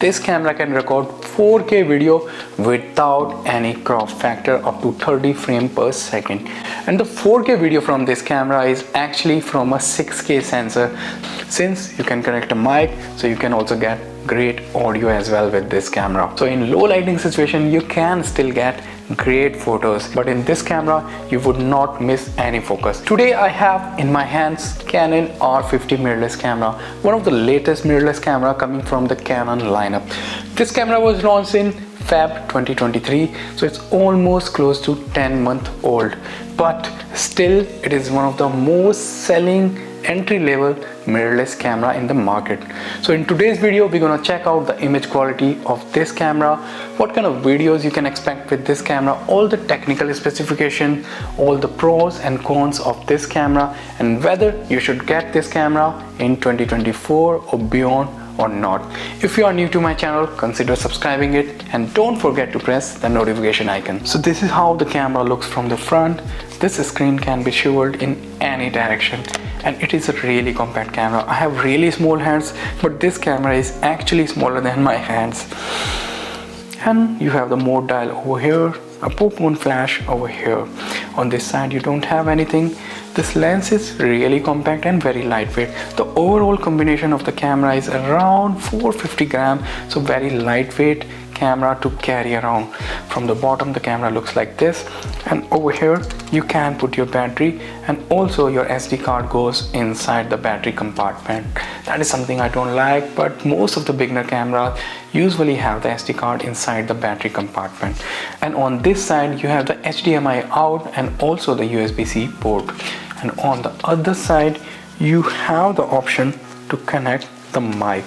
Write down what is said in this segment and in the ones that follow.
This camera can record 4K video without any crop factor up to 30 frames per second. And the 4K video from this camera is actually from a 6K sensor. Since you can connect a mic, so you can also get great audio as well with this camera. So in low lighting situation, you can still get great photos, but in this camera you would not miss any focus. Today I have in my hands Canon R50 mirrorless camera, one of the latest mirrorless camera coming from the Canon lineup. This camera was launched in Feb 2023, so it's almost close to 10 months old, but still it is one of the most selling entry-level mirrorless camera in the market. So in today's video we're gonna check out the image quality of this camera, what kind of videos you can expect with this camera, all the technical specification, all the pros and cons of this camera, and whether you should get this camera in 2024 or beyond or not. If you are new to my channel, consider subscribing it and don't forget to press the notification icon. So this is how the camera looks from the front. This screen can be swiveled in any direction and it is a really compact camera. I have really small hands, but this camera is actually smaller than my hands. And you have the mode dial over here, a pop on flash over here. On this side you don't have anything. This lens is really compact and very lightweight. The overall combination of the camera is around 450 grams, so very lightweight camera to carry around. From the bottom the camera looks like this, and over here you can put your battery, and also your SD card goes inside the battery compartment. That is something I don't like, but most of the beginner cameras usually have the SD card inside the battery compartment. And on this side you have the HDMI out and also the USB-C port, and on the other side you have the option to connect the mic,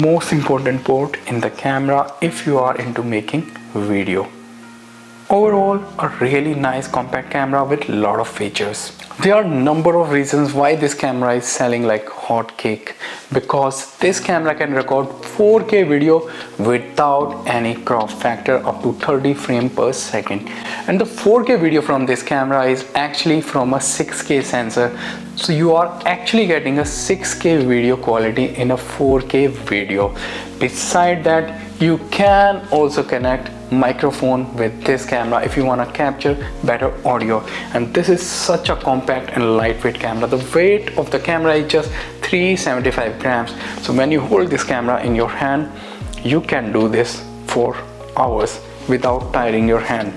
most important port in the camera if you are into making video. Overall, a really nice compact camera with a lot of features. There are a number of reasons why this camera is selling like hotcake, because this camera can record 4K video without any crop factor up to 30 frames per second. And the 4K video from this camera is actually from a 6K sensor. So you are actually getting a 6K video quality in a 4K video. Beside that, you can also connect microphone with this camera if you want to capture better audio. And this is such a compact and lightweight camera. The weight of the camera is just 375 grams. So when you hold this camera in your hand, you can do this for hours without tiring your hand.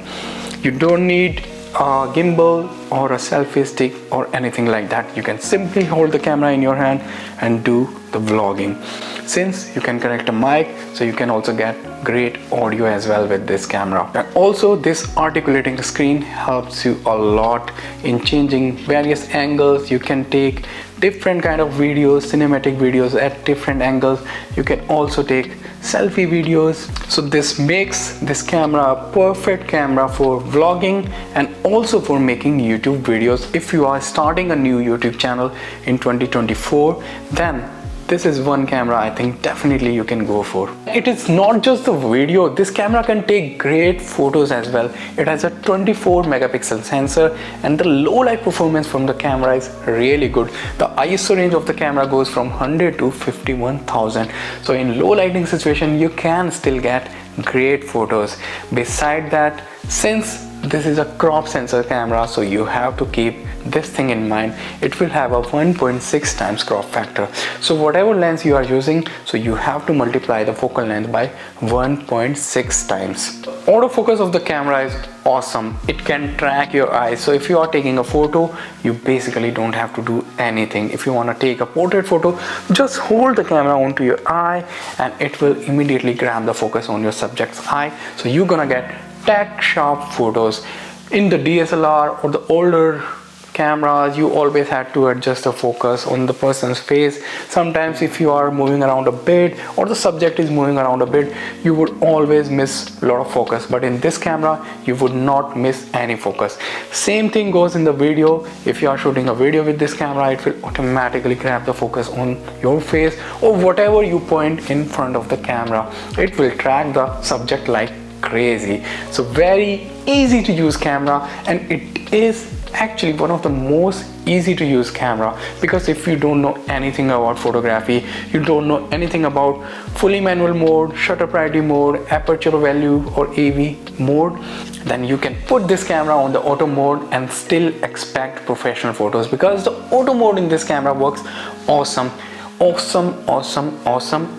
You don't need a gimbal or a selfie stick or anything like that. You can simply hold the camera in your hand and do the vlogging. Since you can connect a mic, so you can also get great audio as well with this camera. And also this articulating screen helps you a lot in changing various angles. You can take different kind of videos, cinematic videos at different angles. You can also take selfie videos. So this makes this camera a perfect camera for vlogging and also for making YouTube videos. If you are starting a new YouTube channel in 2024, then this is one camera I think definitely you can go for. It is not just the video, this camera can take great photos as well. It has a 24 megapixel sensor and the low light performance from the camera is really good. The ISO range of the camera goes from 100 to 51,000. So in low lighting situation you can still get great photos. Beside that, since this is a crop sensor camera, so you have to keep this thing in mind. It will have a 1.6 times crop factor. So whatever lens you are using, so you have to multiply the focal length by 1.6 times. Autofocus of the camera is awesome. It can track your eyes. So if you are taking a photo, you basically don't have to do anything. If you want to take a portrait photo, just hold the camera onto your eye and it will immediately grab the focus on your subject's eye. So you're gonna get tack sharp photos. In the DSLR or the older cameras, you always had to adjust the focus on the person's face. Sometimes if you are moving around a bit or the subject is moving around a bit, you would always miss a lot of focus, but in this camera you would not miss any focus. Same thing goes in the video. If you are shooting a video with this camera, it will automatically grab the focus on your face or whatever you point in front of the camera. It will track the subject like crazy. So very easy to use camera, and it is actually one of the most easy to use camera, because if you don't know anything about photography, you don't know anything about fully manual mode, shutter priority mode, aperture value or AV mode, then you can put this camera on the auto mode and still expect professional photos, because the auto mode in this camera works awesome,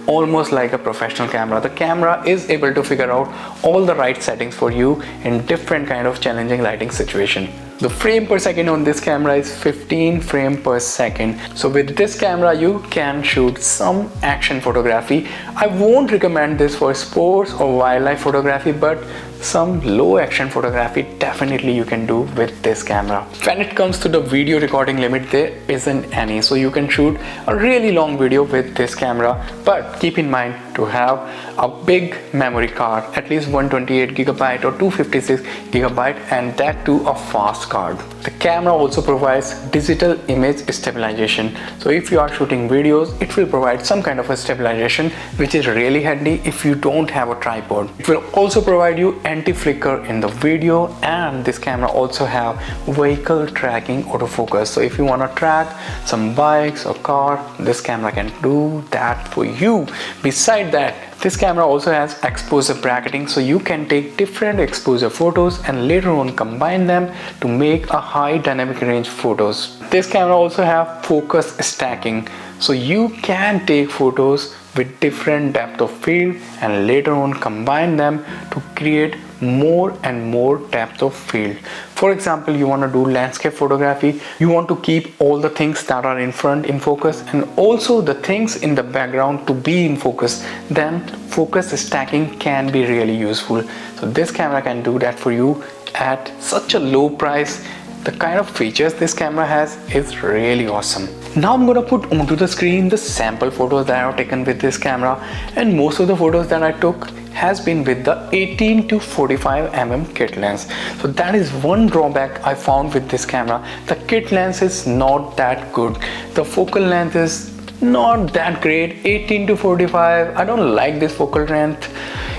almost like a professional camera. The camera is able to figure out all the right settings for you in different kind of challenging lighting situation. The frame per second on this camera is 15 frame per second. So with this camera you can shoot some action photography. I won't recommend this for sports or wildlife photography, but some low action photography definitely you can do with this camera. When it comes to the video recording limit, there isn't any, so you can shoot a really long video with this camera, but keep in mind to have a big memory card, at least 128GB or 256GB, and that too a fast card. The camera also provides digital image stabilization, so if you are shooting videos, it will provide some kind of a stabilization, which is really handy if you don't have a tripod. It will also provide you anti-flicker in the video, and this camera also have vehicle tracking autofocus, so if you want to track some bikes or car, this camera can do that for you. Besides that, this camera also has exposure bracketing, so you can take different exposure photos and later on combine them to make a high dynamic range photos. This camera also have focus stacking, so you can take photos with different depth of field and later on combine them to create more and more depth of field. For example, you want to do landscape photography, you want to keep all the things that are in front in focus and also the things in the background to be in focus, then focus stacking can be really useful. So this camera can do that for you at such a low price. The kind of features this camera has is really awesome. Now I'm gonna put onto the screen the sample photos that I have taken with this camera, and most of the photos that I took has been with the 18 to 45mm kit lens. So that is one drawback I found with this camera. The kit lens is not that good. The focal length is not that great. 18 to 45, I don't like this focal length.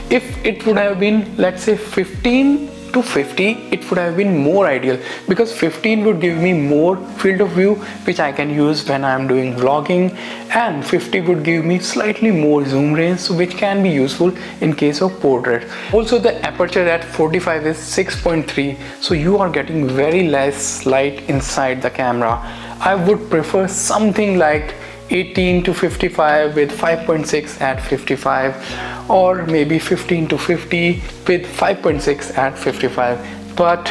If it would have been, let's say 15 to 50, it would have been more ideal, because 15 would give me more field of view which I can use when I am doing vlogging, and 50 would give me slightly more zoom range, which can be useful in case of portrait. Also the aperture at 45 is 6.3, so you are getting very less light inside the camera. I would prefer something like 18 to 55 with 5.6 at 55, or maybe 15 to 50 with 5.6 at 55. But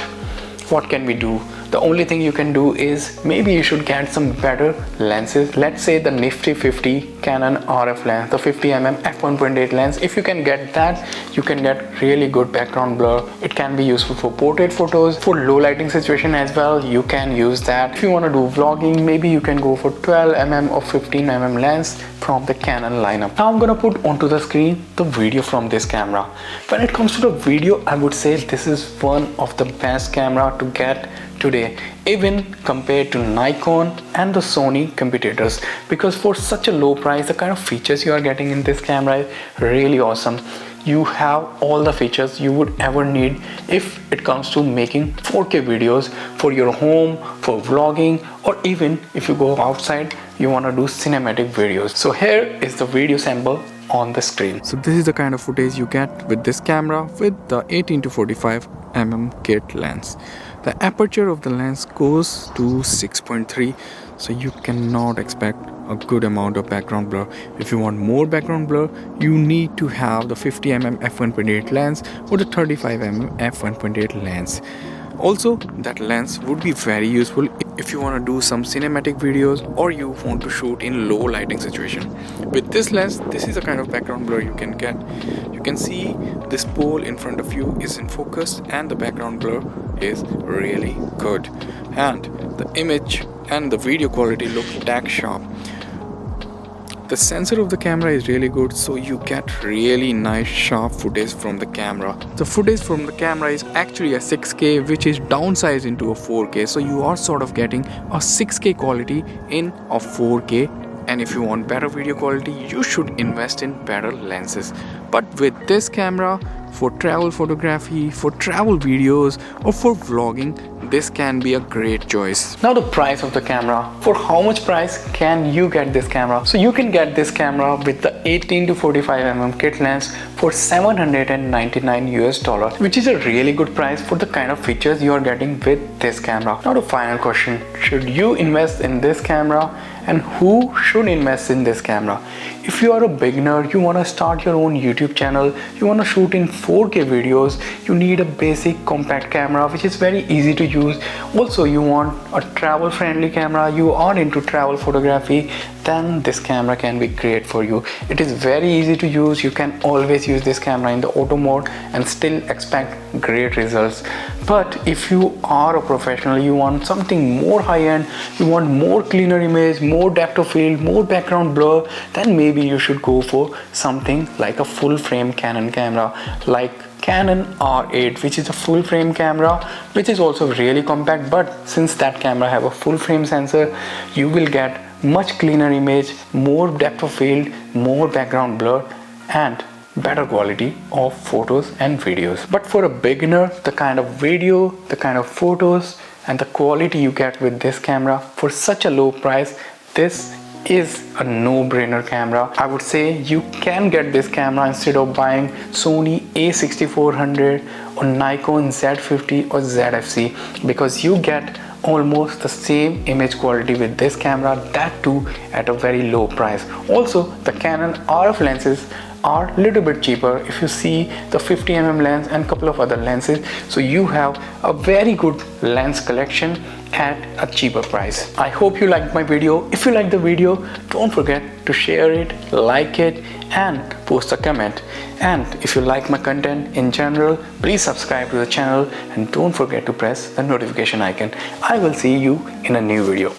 what can we do? The only thing you can do is maybe you should get some better lenses. Let's say the Nifty 50 Canon RF lens, the 50mm f1.8 lens. If you can get that, you can get really good background blur. It can be useful for portrait photos, for low lighting situation as well. You can use that. If you want to do vlogging, maybe you can go for 12mm or 15mm lens from the Canon lineup. Now I'm gonna put onto the screen the video from this camera. When it comes to the video, I would say this is one of the best camera to get today, even compared to Nikon and the Sony competitors, because for such a low price, the kind of features you are getting in this camera is really awesome. You have all the features you would ever need if it comes to making 4K videos for your home, for vlogging, or even if you go outside, you want to do cinematic videos. So here is the video sample on the screen. So this is the kind of footage you get with this camera with the 18 to 45mm kit lens. The aperture of the lens goes to 6.3, so you cannot expect a good amount of background blur. If you want more background blur, you need to have the 50mm f1.8 lens or the 35mm f1.8 lens. Also, that lens would be very useful if you want to do some cinematic videos or you want to shoot in low lighting situation. With this lens, this is the kind of background blur you can get. You can see this pole in front of you is in focus and the background blur is really good. And the image and the video quality look tack sharp. The sensor of the camera is really good, so you get really nice sharp footage from the camera. The footage from the camera is actually a 6K, which is downsized into a 4K, so you are sort of getting a 6K quality in a 4K. And if you want better video quality, you should invest in better lenses. But with this camera, for travel photography, for travel videos, or for vlogging, this can be a great choice. Now the price of the camera. For how much price can you get this camera? So you can get this camera with the 18 to 45mm kit lens for $799 US, which is a really good price for the kind of features you are getting with this camera. Now the final question, should you invest in this camera, and who should invest in this camera? If you are a beginner, you want to start your own YouTube channel, you want to shoot in 4K videos, you need a basic compact camera which is very easy to use. Also you want a travel friendly camera, you are into travel photography, then this camera can be great for you. It is very easy to use. You can always use this camera in the auto mode and still expect great results. But if you are a professional, you want something more high-end, you want more cleaner image, more depth of field, more background blur, then maybe you should go for something like a full frame Canon camera like Canon R8, which is a full frame camera which is also really compact. But since that camera have a full frame sensor, you will get much cleaner image, more depth of field, more background blur, and better quality of photos and videos. But for a beginner, the kind of video, the kind of photos and the quality you get with this camera for such a low price, this is a no-brainer camera. I would say you can get this camera instead of buying Sony a6400 or Nikon Z50 or ZFC, because you get almost the same image quality with this camera, that too at a very low price. Also the Canon RF lenses are a little bit cheaper if you see the 50mm lens and couple of other lenses, so you have a very good lens collection at a cheaper price. I hope you liked my video. If you liked the video, don't forget to share it, like it, and post a comment. And if you like my content in general, please subscribe to the channel and don't forget to press the notification icon. I will see you in a new video.